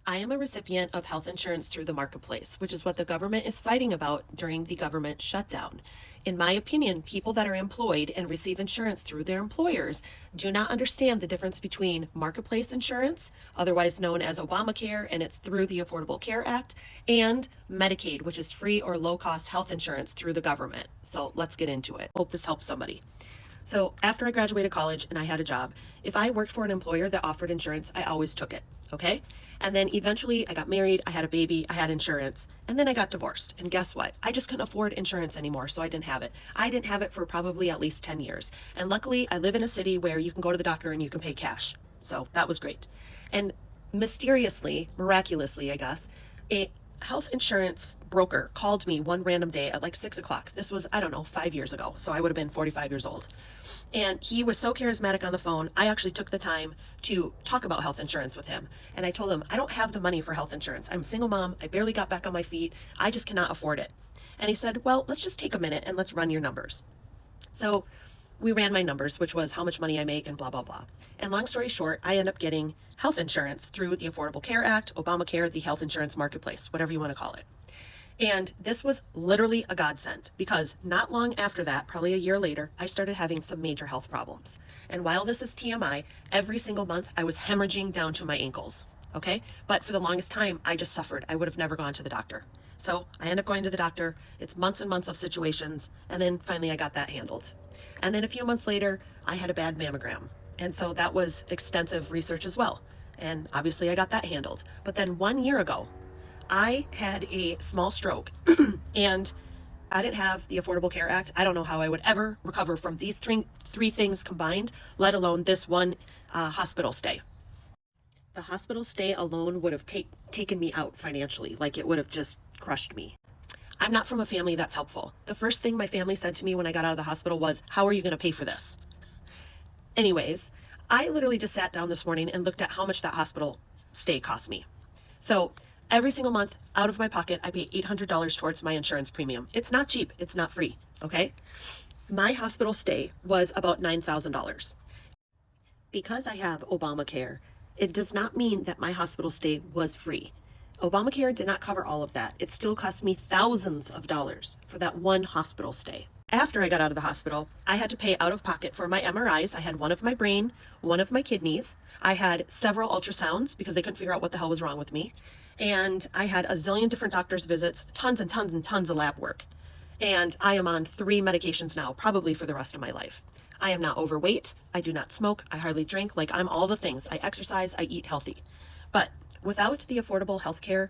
I am a recipient of health insurance through the marketplace, which is what the government is fighting about during the government shutdown. In my opinion, people that are employed and receive insurance through their employers do not understand the difference between marketplace insurance, otherwise known as Obamacare, and it's through the Affordable Care Act, and Medicaid, which is free or low cost health insurance through the government. So let's get into it. Hope this helps somebody. So after I graduated college and I had a job, if I worked for an employer that offered insurance, I always took it. Okay. And then eventually I got married, I had a baby, I had insurance, and then I got divorced. And guess what? I just couldn't afford insurance anymore, so I didn't have it. I didn't have it for probably at least 10 years. And luckily, I live in a city where you can go to the doctor and you can pay cash. So that was great. And mysteriously, miraculously, I guess, a health insurance broker called me one random day at like 6 o'clock. This was, I don't know, 5 years ago. So I would have been 45 years old. And he was so charismatic on the phone. I actually took the time to talk about health insurance with him. And I told him, I don't have the money for health insurance. I'm a single mom. I barely got back on my feet. I just cannot afford it. And he said, well, let's just take a minute and let's run your numbers. So we ran my numbers, which was how much money I make and blah, blah, blah. And long story short, I end up getting health insurance through the Affordable Care Act, Obamacare, the health insurance marketplace, whatever you want to call it. And this was literally a godsend because not long after that, probably a year later, I started having some major health problems. And while this is TMI, every single month I was hemorrhaging down to my ankles. Okay. But for the longest time, I just suffered. I would have never gone to the doctor. So I end up going to the doctor. It's months and months of situations. And then finally I got that handled. And then a few months later, I had a bad mammogram. And so that was extensive research as well. And obviously I got that handled. But then 1 year ago, I had a small stroke and I didn't have the Affordable Care Act. I don't know how I would ever recover from these three things combined, let alone this one hospital stay. The hospital stay alone would have taken me out financially, like it would have just crushed me. I'm not from a family that's helpful. The first thing my family said to me when I got out of the hospital was, how are you going to pay for this? Anyways, I literally just sat down this morning and looked at how much that hospital stay cost me. So every single month out of my pocket, I pay $800 towards my insurance premium. It's not cheap. It's not free. Okay. My hospital stay was about $9,000. Because I have Obamacare, it does not mean that my hospital stay was free. Obamacare did not cover all of that. It still cost me thousands of dollars for that one hospital stay. After I got out of the hospital, I had to pay out of pocket for my MRIs. I had one of my brain, one of my kidneys. I had several ultrasounds because they couldn't figure out what the hell was wrong with me. And I had a zillion different doctor's visits, tons and tons and tons of lab work. And I am on 3 medications now, probably for the rest of my life. I am not overweight. I do not smoke. I hardly drink. Like, I'm all the things. I exercise. I eat healthy. But without the affordable healthcare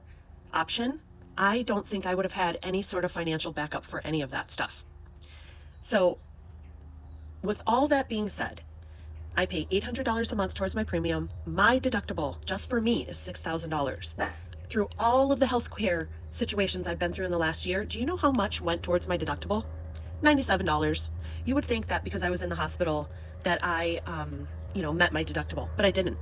option, I don't think I would have had any sort of financial backup for any of that stuff. So with all that being said, I pay $800 a month towards my premium. My deductible just for me is $6,000. Through all of the healthcare situations I've been through in the last year, do you know how much went towards my deductible? $97. You would think that because I was in the hospital that I, met my deductible, but I didn't.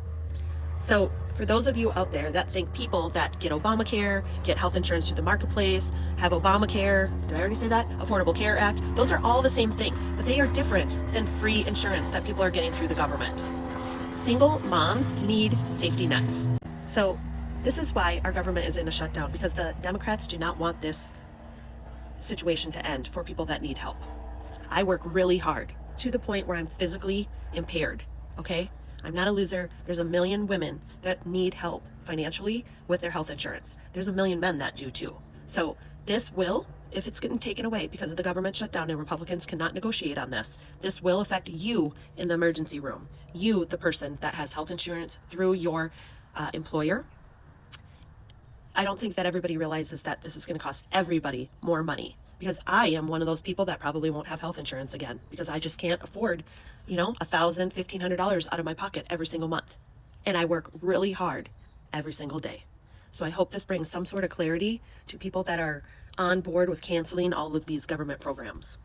So for those of you out there that think people that get Obamacare, get health insurance through the marketplace, have Obamacare, did I already say that? Affordable Care Act, those are all the same thing, but they are different than free insurance that people are getting through the government. Single moms need safety nets. So this is why our government is in a shutdown, because the Democrats do not want this situation to end for people that need help. I work really hard to the point where I'm physically impaired, okay? I'm not a loser. There's a million women that need help financially with their health insurance. There's a million men that do too. So this will, if it's getting taken away because of the government shutdown and Republicans cannot negotiate on this will affect you in the emergency room. You, the person that has health insurance through your employer. I don't think that everybody realizes that this is going to cost everybody more money, because I am one of those people that probably won't have health insurance again because I just can't afford, $1,000, $1,500 out of my pocket every single month. And I work really hard every single day. So I hope this brings some sort of clarity to people that are on board with canceling all of these government programs.